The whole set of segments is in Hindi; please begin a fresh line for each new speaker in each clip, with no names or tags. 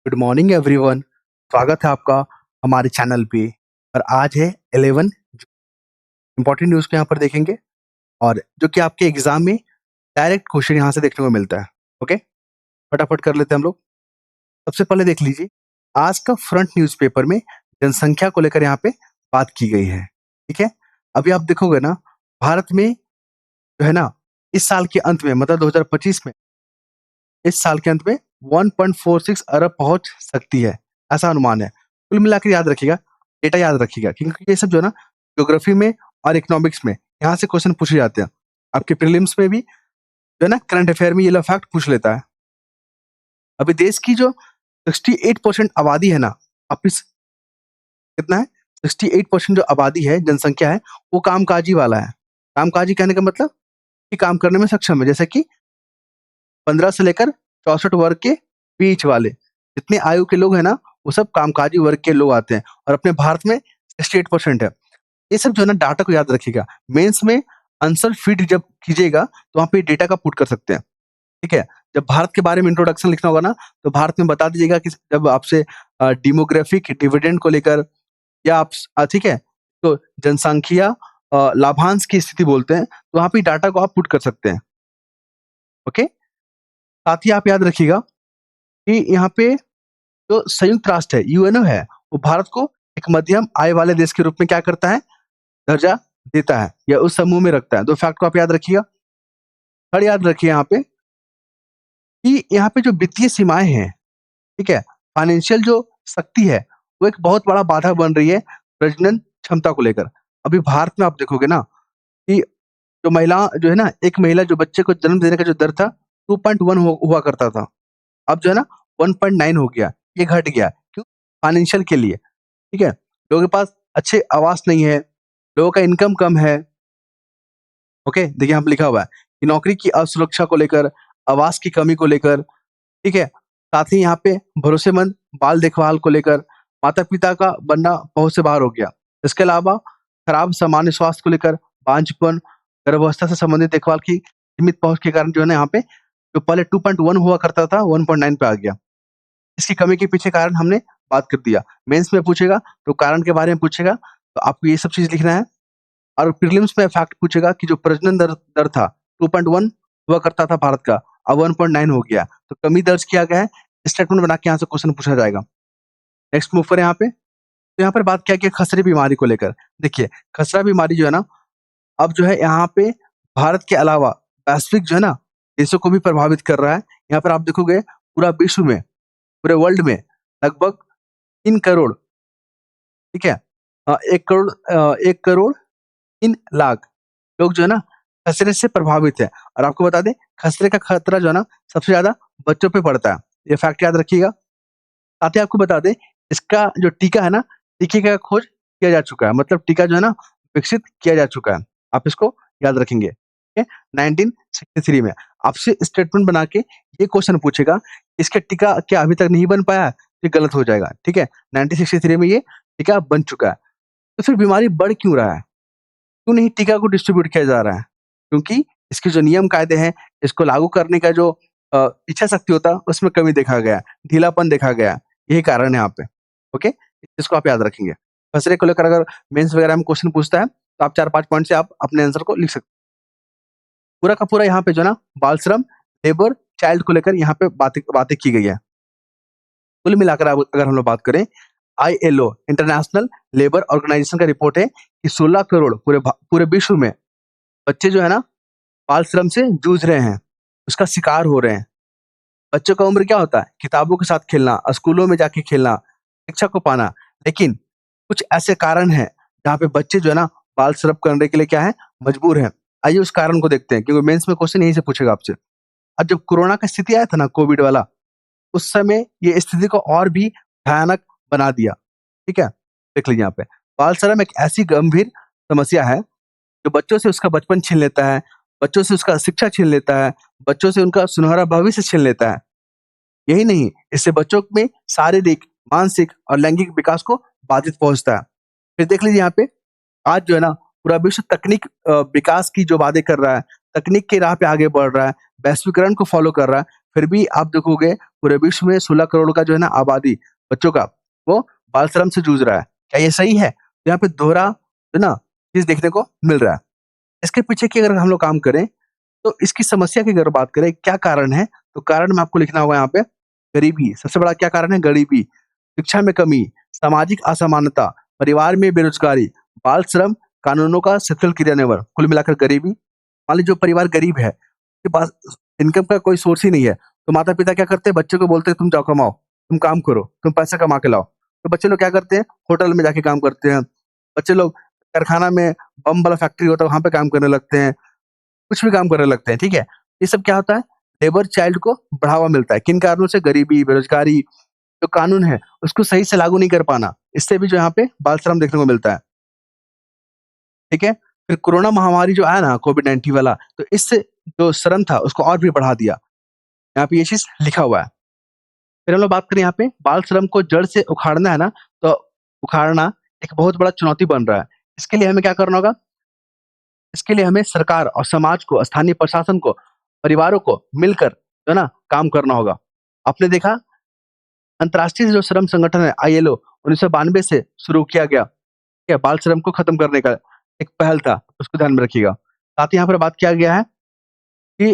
Good morning everyone. स्वागत है आपका हमारे चैनल पे। और आज है 11 इंपॉर्टेंट न्यूज़ को यहाँ पर देखेंगे और जो कि आपके एग्जाम में डायरेक्ट क्वेश्चन यहाँ से देखने को मिलता है। ओके, फटाफट कर लेते हैं हम लोग। सबसे पहले देख लीजिए, आज का फ्रंट न्यूज़पेपर में जनसंख्या को लेकर यहाँ पे बात की गई है। ठीक है, अभी आप देखोगे ना, भारत में जो है ना, इस साल के अंत में मतलब 2025 में, इस साल के अंत में 1.46 अरब पहुंच सकती है, ऐसा अनुमान है। कुल मिलाकर याद रखिएगा, डेटा याद रखिएगा, क्योंकि ये सब जो है ना, ज्योग्राफी में और इकोनॉमिक्स में यहाँ से क्वेश्चन पूछे जाते हैं। आपके प्रीलिम्स में भी जो है ना, करंट अफेयर में ये लो फैक्ट पूछ लेता है। अभी देश की जो 68% आबादी है ना, आप इस कितना है, 68% जो आबादी है, जनसंख्या है, वो कामकाजी वाला है। कामकाजी कहने का मतलब कि काम करने में सक्षम है, जैसे कि 15 से लेकर 64 वर्ग के बीच वाले जितने आयु के लोग हैं ना, वो सब कामकाजी वर्ग के लोग आते हैं और अपने भारत में 68% है। ये सब जो है ना, डाटा को याद रखिएगा। मेंस में आंसर फीड जब कीजिएगा तो वहाँ पे डेटा का पुट कर सकते हैं। ठीक है, जब भारत के बारे में इंट्रोडक्शन लिखना होगा ना, तो भारत में बता दीजिएगा कि जब आपसे डेमोग्राफिक डिविडेंड को लेकर या ठीक है, तो जनसंख्या लाभांश की स्थिति बोलते हैं, तो वहाँ पे डाटा को आप पुट कर सकते हैं। ओके, साथ ही आप याद रखिएगा कि यहाँ पे जो संयुक्त राष्ट्र है, यूएनओ है, वो भारत को एक मध्यम आय वाले देश के रूप में क्या करता है, दर्जा देता है या उस समूह में रखता है। 2 फैक्ट को आप याद रखिएगा। थर्ड याद रखिए यहाँ पे कि यहाँ पे जो वित्तीय सीमाएँ हैं, ठीक है? फाइनेंशियल जो शक्ति है, वो एक बहुत बड़ा बाधा बन रही है प्रजनन क्षमता को लेकर। अभी भारत में आप देखोगे ना कि जो महिला जो है ना, एक महिला जो बच्चे को जन्म देने का जो दर था, 2.1 हुआ करता था। अब जो है ना, 1.9 हो गया, ये घट गया। क्यों? फाइनेंशियल के लिए, ठीक है? लोगों के पास अच्छे आवास नहीं है, लोगों का इनकम कम है। ओके, देखिए यहाँ पे लिखा हुआ है कि नौकरी की असुरक्षा को लेकर, आवास की कमी को लेकर, ठीक है? साथ ही यहाँ पे भरोसेमंद बाल देखभाल को लेकर, माता-पिता का बनना पहुँच से बाहर हो गया। इसके अलावा खराब सामान्य स्वास्थ्य को लेकर, बांझपन, गर्भावस्था से संबंधित देखभाल की सीमित पहुँच के कारण जो है ना, यहाँ पे जो पहले 2.1 हुआ करता था, 1.9 पे आ गया। इसकी कमी के पीछे कारण हमने बात कर दिया। मेंस में पूछेगा तो कारण के बारे में पूछेगा, तो आपको ये सब चीज़ लिखना है। और प्रीलिम्स में फैक्ट पूछेगा कि जो प्रजनन दर दर था, 2.1 हुआ करता था भारत का, अब 1.9 हो गया, तो कमी दर्ज किया गया है। स्टेटमेंट बना के यहाँ से क्वेश्चन पूछा जाएगा। नेक्स्ट मूव करें यहाँ पे, तो यहाँ पर बात क्या की खसरे बीमारी को लेकर। देखिए, खसरा बीमारी जो है ना, अब जो है यहाँ पे भारत के अलावा वैश्विक जो है ना, देशों को भी प्रभावित कर रहा है। यहाँ पर आप देखोगे पूरा विश्व में, पूरे वर्ल्ड में लगभग 3 करोड़, ठीक है? 1 करोड़ 3 लाख लोग जो है ना, खसरे से प्रभावित है। और आपको बता दें, खसरे का खतरा जो है ना, सबसे ज़्यादा बच्चों पे पड़ता है। ये फैक्ट याद रखिएगा। साथ ही आपको बता दें, इसका जो टीका है ना, टीके का खोज किया जा चुका है। मतलब टीका जो है ना, विकसित किया जा चुका है। आप इसको याद रखेंगे। ठीक है? 1963 में आपसे स्टेटमेंट बना के ये क्वेश्चन पूछेगा, इसका टीका क्या अभी तक नहीं बन पाया है? ये गलत हो जाएगा। ठीक है? 1963 में ये टीका बन चुका है। तो फिर बीमारी बढ़ क्यों रहा है? क्यों नहीं टीका को डिस्ट्रीब्यूट किया जा रहा है? क्योंकि इसके जो नियम कायदे हैं, इसको लागू करने का जो इच्छा शक्ति होता है, उसमें कमी देखा गया है, ढीलापन देखा गया है। यही कारण है यहाँ पे। ओके? इसको आप याद रखेंगे। खसरे को लेकर अगर मेंस वगैरह में क्वेश्चन पूछता है, तो आप 4-5 पॉइंट से आप अपने आंसर को लिख सकते हैं। पूरा का पूरा यहाँ पे जो है ना, बाल श्रम, लेबर, चाइल्ड को लेकर यहाँ पे बातें बातें की गई है। कुल मिलाकर अब अगर हम लोग बात करें, आईएलओ इंटरनेशनल लेबर ऑर्गेनाइजेशन का रिपोर्ट है कि 16 करोड़ पूरे विश्व में बच्चे जो है ना, बाल श्रम से जूझ रहे हैं, उसका शिकार हो रहे हैं। बच्चों का उम्र क्या होता है? किताबों के साथ खेलना, स्कूलों में जाके खेलना, शिक्षा को पाना। लेकिन कुछ ऐसे कारण हैं जहाँ पे बच्चे जो है ना, बाल श्रम करने के लिए क्या है, मजबूर हैं। आइए उस कारण को देखते हैं, क्योंकि मेंस में क्वेश्चन यहीं से पूछेगा आपसे। अब जब कोरोना का स्थिति आया था ना, कोविड वाला, उस समय ये स्थिति को और भी भयानक बना दिया। ठीक है? देख लीजिए यहाँ पे। बाल श्रम एक ऐसी गंभीर समस्या है जो बच्चों से उसका बचपन छीन लेता है, बच्चों से उसका शिक्षा छीन लेता है, बच्चों से उनका सुनहरा भविष्य छीन लेता है। यही नहीं, इससे बच्चों में शारीरिक, मानसिक और लैंगिक विकास को बाधित पहुँचता है। फिर देख लीजिए यहाँ पे, आज जो है ना, पूरा विश्व तकनीक विकास की जो बातें कर रहा है, तकनीक की राह पे आगे बढ़ रहा है, वैश्वीकरण को फॉलो कर रहा है। फिर भी आप देखोगे पूरे विश्व में 16 करोड़ का जो है ना आबादी बच्चों का, वो बाल श्रम से जूझ रहा है। क्या ये सही है? यहाँ पे दोहरा जो ना चीज़ देखने को मिल रहा है। इसके पीछे की अगर हम लोग काम करें, तो इसकी समस्या की अगर बात करें, क्या कारण है? तो कारण में आपको लिखना होगा यहाँ पे गरीबी, सबसे बड़ा क्या कारण है? गरीबी, शिक्षा में कमी, सामाजिक असमानता, परिवार में बेरोजगारी, बाल श्रम, कानूनों का सफल क्रियान्वयन, कुल मिलाकर गरीबी। मान लीजिए जो परिवार गरीब है, उसके पास इनकम का कोई सोर्स ही नहीं है, तो माता-पिता क्या करते हैं? बच्चों को बोलते हैं तुम जाओ कमाओ, तुम काम करो, तुम पैसा कमा के लाओ। तो बच्चे लोग क्या करते हैं? होटल में जाके काम करते हैं। बच्चे लोग कारखाना में बम वाला फैक्ट्री होता है, वहाँ पे काम करने लगते हैं। कुछ भी काम करने लगते हैं, ठीक है? ये सब क्या होता है? लेबर चाइल्ड को बढ़ावा मिलता है। किन कारणों से? गरीबी, बेरोज़गारी, जो कानून है, उसको सही से लागू नहीं कर पाना। इससे भी जो यहाँ पे बाल श्रम देखने को मिलता है, ठीक है? फिर कोरोना महामारी जो आया ना कोविड-19 वाला, तो इससे जो श्रम था उसको और भी बढ़ा दिया। यहाँ पे ये चीज़ लिखा हुआ है। फिर हम लोग बात करें यहाँ पे बाल श्रम को जड़ से उखाड़ना है ना, तो उखाड़ना एक बहुत बड़ा चुनौती बन रहा है। इसके लिए हमें क्या करना होगा? इसके लिए हमें सरकार और समाज को, स्थानीय प्रशासन को, परिवारों को मिलकर जो है ना काम करना होगा। आपने देखा अंतर्राष्ट्रीय जो श्रम संगठन है आईएलओ 1992 से शुरू किया गया, ठीक है? बाल श्रम को खत्म करने का एक पहल था, उसको ध्यान में रखिएगा। साथ ही यहाँ पर बात किया गया है कि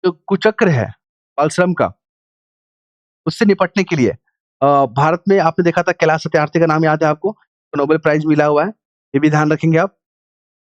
जो कुचक्र है बाल श्रम का, उससे निपटने के लिए भारत में आपने देखा था कैलाश सत्यार्थी का नाम याद है आपको? तो नोबेल प्राइज़ मिला हुआ है, ये भी ध्यान रखेंगे आप।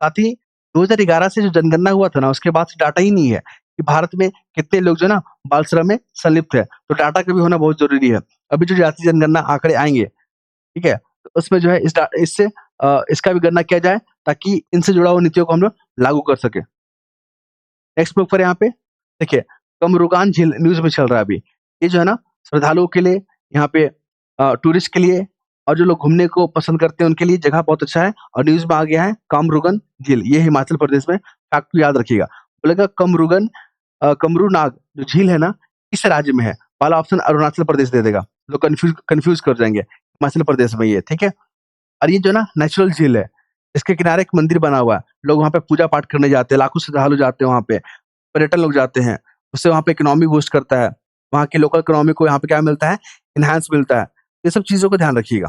साथ ही 2011 से जो जनगणना हुआ था ना, उसके बाद से डाटा ही नहीं है कि भारत में कितने लोग जो है ना बाल श्रम में संलिप्त है, तो डाटा का भी होना बहुत ज़रूरी है। अभी जो जातीय जनगणना आंकड़े आएँगे, ठीक है? तो उसमें जो है इससे इसका भी गणना किया जाए ताकि इनसे जुड़ा हुआ नीतियों को हम लोग लागू कर सकें। नेक्स्ट बुक पर यहाँ पे देखिए, कमरूगान झील न्यूज़ में चल रहा है अभी। ये जो है ना श्रद्धालुओं के लिए, यहाँ पे टूरिस्ट के लिए और जो लोग घूमने को पसंद करते हैं उनके लिए जगह बहुत अच्छा है और न्यूज़ में आ गया है कामरूगन झील, ये हिमाचल प्रदेश में, फैक्ट को याद रखिएगा। बोलेगा कमरूनाग जो झील है ना, किस राज्य में है? पहला ऑप्शन अरुणाचल प्रदेश दे देगा, लोग कन्फ्यूज़ कर जाएँगे। हिमाचल प्रदेश में ये, ठीक है? और ये जो ना नेचुरल झील है, इसके किनारे एक मंदिर बना हुआ है। लोग वहाँ पे पूजा-पाठ करने जाते हैं, लाखों श्रद्धालु जाते हैं वहाँ पे, पर्यटन लोग जाते हैं। उससे वहाँ पे इकोनॉमी बूस्ट करता है। वहाँ की लोकल इकोनॉमी को यहाँ पे क्या मिलता है? एनहांस मिलता है। ये सब चीज़ों को ध्यान रखिएगा।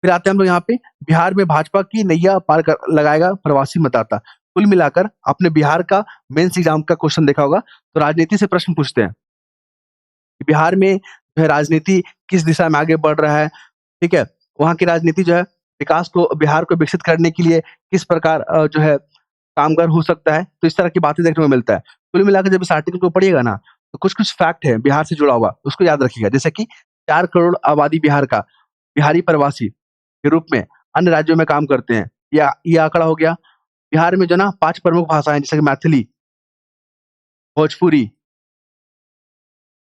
फिर आते हैं हम लोग यहाँ पे बिहार में भाजपा की नैया पार कर लगाएगा प्रवासी मतदाता। कुल मिलाकर आपने बिहार का मेंस एग्ज़ाम का क्वेश्चन देखा होगा, तो राजनीति से प्रश्न पूछते हैं कि बिहार में जो है राजनीति किस दिशा में आगे बढ़ रहा है, ठीक है? वहाँ की राजनीति जो है विकास को, बिहार को विकसित करने के लिए किस प्रकार जो है कामगार हो सकता है, तो इस तरह की बातें देखने को मिलता है। कुल मिलाकर जब इस आर्टिकल को पढ़िएगा ना, तो कुछ-कुछ फैक्ट है बिहार से जुड़ा हुआ, उसको याद रखिएगा। जैसे कि 4 करोड़ आबादी बिहार का, बिहारी प्रवासी के रूप में अन्य राज्यों में काम करते हैं। या ये आंकड़ा हो गया। बिहार में जो ना 5 प्रमुख भाषाएँ जैसे कि मैथिली, भोजपुरी,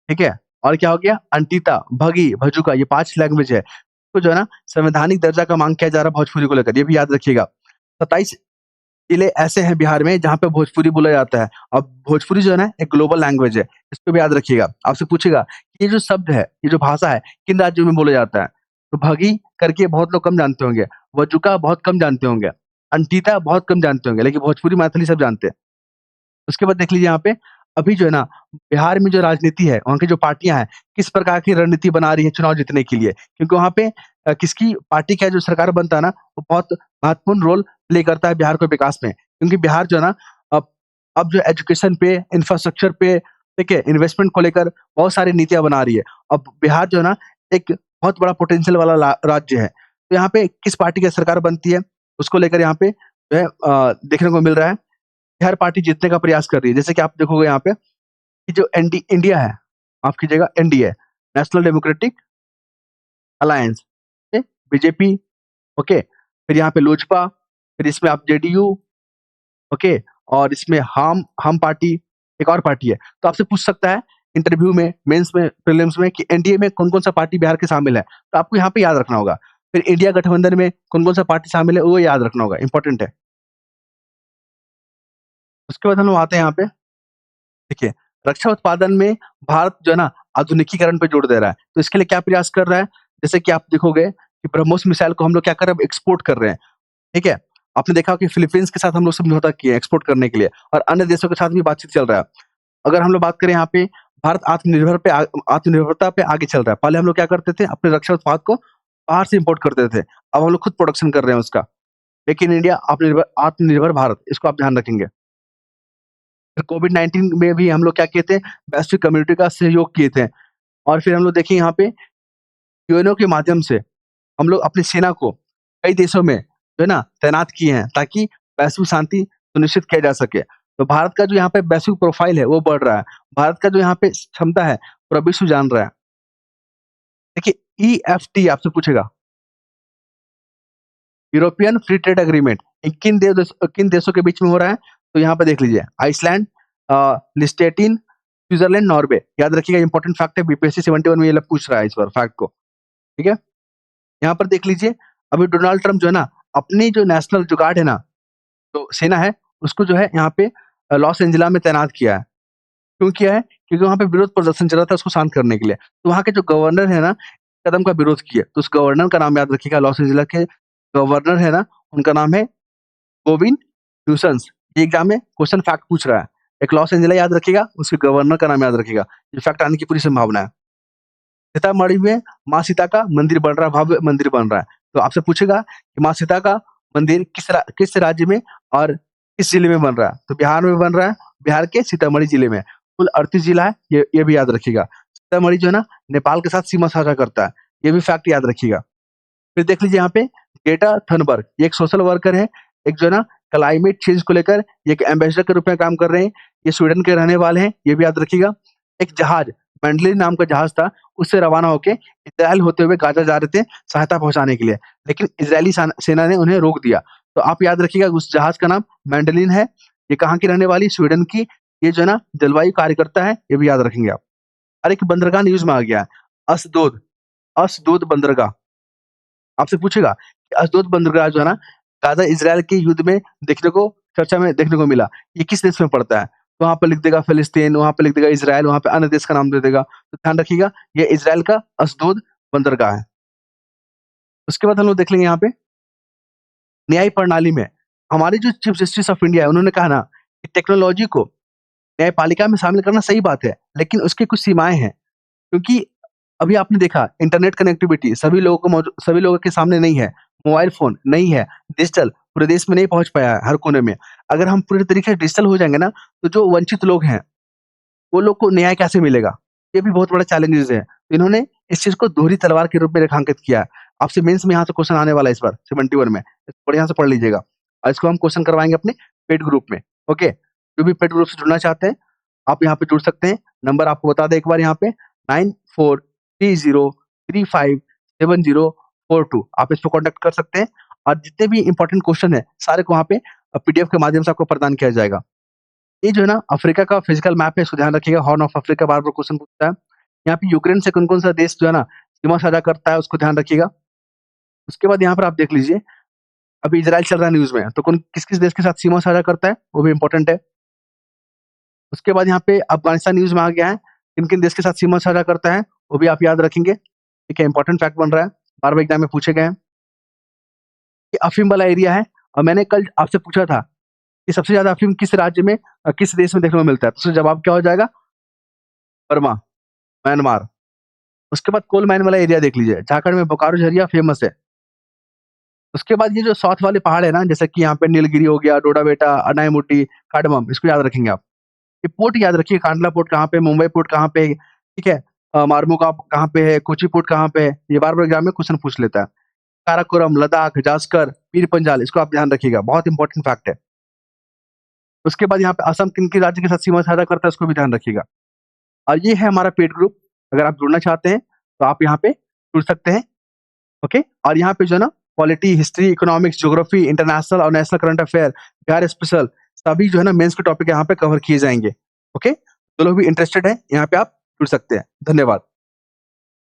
ठीक है? और क्या हो गया? अंकिता, भगी, भजुका, ये 5 लैंग्वेज है। तो जो है ना संवैधानिक दर्जा का मांग किया जा रहा है भोजपुरी को लेकर, ये भी याद रखिएगा। 27 जिले ऐसे हैं बिहार में जहाँ पे भोजपुरी बोला जाता है। अब भोजपुरी जो है ना एक ग्लोबल लैंग्वेज है, इसको भी याद रखिएगा। आपसे पूछेगा कि ये जो शब्द है, ये जो भाषा है, किन राज्यों में बोला जाता है? तो भगी करके बहुत लोग कम जानते होंगे, वजुका बहुत कम जानते होंगे, अंकिता बहुत कम जानते होंगे, लेकिन भोजपुरी, मैथिली सब जानते हैं। उसके बाद देख लीजिए यहाँ पे अभी जो है ना बिहार में जो राजनीति है, वहाँ की जो पार्टियाँ हैं, किस प्रकार की रणनीति बना रही है चुनाव जीतने के लिए। क्योंकि वहाँ पे किसकी पार्टी का जो सरकार बनता है ना, वो बहुत महत्वपूर्ण रोल प्ले करता है बिहार के विकास में। क्योंकि बिहार जो है ना अब अब जो एजुकेशन पे, इंफ्रास्ट्रक्चर पे, ठीक है, इन्वेस्टमेंट को लेकर बहुत सारी नीतियाँ बना रही है। अब बिहार जो है ना एक बहुत बड़ा पोटेंशियल वाला राज्य है। तो यहाँ पे किस पार्टी की सरकार बनती है, उसको लेकर यहाँ पे जो है देखने को मिल रहा है। हर पार्टी जीतने का प्रयास कर रही है। जैसे कि आप देखोगे यहाँ पे कि जो इंडिया है, माफ़ कीजिएगा एनडीए, नेशनल डेमोक्रेटिक अलायंस, ठीक, बीजेपी, ओके, फिर यहाँ पे लोजपा, फिर इसमें आप जेडीयू, ओके, और इसमें हम पार्टी, एक और पार्टी है। तो आपसे पूछ सकता है इंटरव्यू में, मेंस में, प्रीलिम्स में कि एनडीए में कौन-कौन सा पार्टी बिहार के शामिल है? तो आपको यहाँ पे याद रखना होगा। फिर इंडिया गठबंधन में कौन-कौन सा पार्टी शामिल है, वो याद रखना होगा, इम्पोर्टेंट है। उसके बाद हम लोग आते हैं यहाँ पे देखिए, रक्षा उत्पादन में भारत जो है ना आधुनिकीकरण पे जोर दे रहा है। तो इसके लिए क्या प्रयास कर रहा है? जैसे कि आप देखोगे कि ब्रह्मोस मिसाइल को हम लोग क्या कर रहे हैं? एक्सपोर्ट कर रहे हैं, ठीक है? आपने देखा कि फिलीपींस के साथ हम लोग समझौता किए हैं एक्सपोर्ट करने के लिए और अन्य देशों के साथ भी बातचीत चल रहा है। अगर हम लोग बात करें यहाँ पे भारत आत्मनिर्भरता पे आगे चल रहा है। पहले हम लोग क्या करते थे, अपने रक्षा उत्पाद को बाहर से इम्पोर्ट करते थे। अब हम लोग खुद प्रोडक्शन कर रहे हैं उसका। मेक इन इंडिया, आत्मनिर्भर भारत, इसको आप ध्यान रखेंगे। फिर कोविड-19 में भी हम लोग क्या किए थे, वैश्विक कम्युनिटी का सहयोग किए थे। और फिर हम लोग देखिए यहाँ पे यूएनओ के माध्यम से हम लोग अपनी सेना को कई देशों में जो है ना तैनात किए हैं, ताकि वैश्विक शांति सुनिश्चित किया जा सके। तो भारत का जो यहाँ पे वैश्विक प्रोफाइल है वो बढ़ रहा है। भारत का जो यहाँ पे क्षमता है पूरा विश्व जान रहा है। देखिए ईएफटी आपसे पूछेगा, यूरोपियन फ्री ट्रेड एग्रीमेंट, ये किन देशों के बीच में हो रहा है? तो यहाँ पे देख लीजिए, आइसलैंड, लिस्टेटिन, स्विट्जरलैंड, नॉर्वे। याद रखिएगा, इंपॉर्टेंट फैक्ट है, बीपीएससी 71 में ये लोग पूछ रहा है इस बार फैक्ट को, ठीक है? यहाँ पर देख लीजिए, अभी डोनाल्ड ट्रम्प जो है ना, अपनी जो नेशनल जो गार्ड है ना, जो सेना है, उसको जो है यहाँ पे लॉस एंजिला में तैनात किया है। क्यों किया है? क्योंकि वहाँ पे विरोध प्रदर्शन चल रहा था उसको शांत करने के लिए। तो वहाँ के जो गवर्नर है ना, कदम का विरोध किए। तो उस गवर्नर का नाम याद रखिएगा, लॉस एंजिला के गवर्नर है ना, उनका नाम है गोविंद न्यूसेंस। ये एग्जाम में क्वेश्चन फैक्ट पूछ रहा है। एक लॉस एंजिला याद रखिएगा, उसके गवर्नर का नाम याद रखिएगा। ये फैक्ट आने की पूरी संभावना है। सीतामढ़ी में माँ सीता का मंदिर बन रहा है, भव्य मंदिर बन रहा है। तो आपसे पूछेगा कि माँ सीता का मंदिर किस राज्य में और किस जिले में बन रहा है? तो बिहार में बन रहा है, बिहार के सीतामढ़ी जिले में। कुल 38 जिला है, ये भी याद रखिएगा। सीतामढ़ी जो है ना, नेपाल के साथ सीमा साझा करता है, ये भी फैक्ट याद रखिएगा। फिर देख लीजिए यहाँ पे ग्रेटा थनबर्ग, ये एक सोशल वर्कर है, एक जो है ना क्लाइमेट चेंज को लेकर ये एक एम्बेसडर के रूप में काम कर रहे हैं। ये स्वीडन के रहने वाले हैं, ये भी याद रखिएगा। एक जहाज, मैंडलिन नाम का जहाज था, उससे रवाना होके इज़राइल होते हुए गाज़ा जा रहे थे सहायता पहुँचाने के लिए, लेकिन इज़राइली सेना ने उन्हें रोक दिया। तो आप याद रखिएगा, उस जहाज का नाम मैंडलिन है। ये कहाँ की रहने वाली? स्वीडन की। ये जो है ना जलवायु कार्यकर्ता है, ये भी याद रखेंगे आप। और एक बंदरगाह न्यूज़ में आ गया है, अशदोद, अशदोद बंदरगाह। आपसे पूछेगा कि अशदोद बंदरगाह जो है ना, गाज़ा इज़राइल के युद्ध में चर्चा में देखने को मिला। ये किस देश में पड़ता है? तो वहाँ पे लिख देगा फिलिस्तीन, वहाँ पे लिख देगा इज़राइल, वहाँ पे अन्य देश का नाम दे देगा। तो ध्यान रखिएगा, ये इज़राइल का अशदोद बंदरगाह है। उसके बाद हम लोग देख लेंगे यहाँ पे न्याय प्रणाली में हमारे जो चीफ जस्टिस ऑफ इंडिया है, उन्होंने कहा ना कि टेक्नोलॉजी को न्यायपालिका में शामिल करना सही बात है, लेकिन उसकी कुछ सीमाएँ हैं। क्योंकि अभी आपने देखा, इंटरनेट कनेक्टिविटी सभी लोगों के सामने नहीं है, मोबाइल फ़ोन नहीं है, डिजिटल पूरे देश में नहीं पहुँच पाया है हर कोने में। अगर हम पूरी तरीके से डिजिटल हो जाएँगे ना, तो जो वंचित लोग हैं, वो लोग को न्याय कैसे मिलेगा? ये भी बहुत बड़ा चैलेंजेज़ है। इन्होंने इस चीज़ को दोहरी तलवार के रूप में रेखांकित किया है। आपसे मेंस में यहाँ से क्वेश्चन आने वाला है इस बार 71 में, बढ़िया से पढ़ लीजिएगा। और इसको हम क्वेश्चन करवाएँगे अपने पेड ग्रुप में, ओके? जो भी पेड ग्रुप से जुड़ना चाहते हैं, आप यहाँ पे जुड़ सकते हैं। नंबर आपको बता दें एक बार यहाँ पे 9430357042, आप इस पे कॉन्टैक्ट कर सकते हैं। और जितने भी इम्पोर्टेंट क्वेश्चन हैं, सारे को वहाँ पे पीडीएफ के माध्यम से आपको प्रदान किया जाएगा। ये जो है ना अफ्रीका का फिजिकल मैप है, इसको ध्यान रखिएगा। हॉर्न ऑफ अफ्रीका बार-बार क्वेश्चन पूछता है। यहाँ पे यूक्रेन से कौन-कौन सा देश जो है ना सीमा साझा करता है, उसको ध्यान रखिएगा। उसके बाद यहाँ पर आप देख लीजिए, अभी इज़राइल चल रहा है न्यूज़ में, तो कौन किस-किस देश के साथ सीमा साझा करता है, वो भी इम्पोर्टेंट है। उसके बाद यहाँ पे अफ़गानिस्तान न्यूज़ में आ गया है, किन-किन देश के साथ सीमा साझा करता है, वो भी आप याद रखेंगे। ठीक है, इम्पोर्टेंट फैक्ट बन रहा है, बार-बार एग्ज़ाम में पूछे गए हैं। ये अफ़ीम वाला एरिया है, और मैंने कल आपसे पूछा था कि सबसे ज़्यादा अफ़ीम किस राज्य में किस देश में देखने को मिलता है? तो उसका जवाब क्या हो जाएगा? Burma, Myanmar. उसके बाद कोल माइन वाला एरिया देख लीजिए, झारखंड में बोकारो झरिया फेमस है। उसके बाद ये जो साउथ वाले पहाड़ है ना, जैसे कि यहाँ पे नीलगिरी हो गया, डोडा बेटा, अनाईमुट्टी, कार्डमम, इसको याद रखेंगे आप। ये पोर्ट याद रखिए, कांडला पोर्ट कहाँ पे, मुंबई पोर्ट कहाँ पे है, ठीक है? मार्मुगा कहाँ पे है, कोची पोर्ट कहाँ पे है, ये बार-बार एग्जाम में क्वेश्चन पूछ लेता है। काराकोरम, लद्दाख, जास्कर, पीर पंजाल, इसको आप ध्यान रखिएगा, बहुत इंपॉर्टेंट फैक्ट है। उसके बाद यहाँ पे असम किन-किन राज्य के साथ सीमा साझा करता है, उसको भी ध्यान रखिएगा। और ये है हमारा पेड ग्रुप, अगर आप जुड़ना चाहते हैं, तो आप यहाँ पे जुड़ सकते हैं, ओके? और यहाँ पे जो है ना polity, history, economics, geography, international और national current affair, Bihar special, सभी जो है ना मेंस के टॉपिक यहाँ पे कवर किए जाएँगे, ओके? जो लोग भी इंटरेस्टेड हैं, यहाँ पे आप जुड़ सकते हैं। धन्यवाद।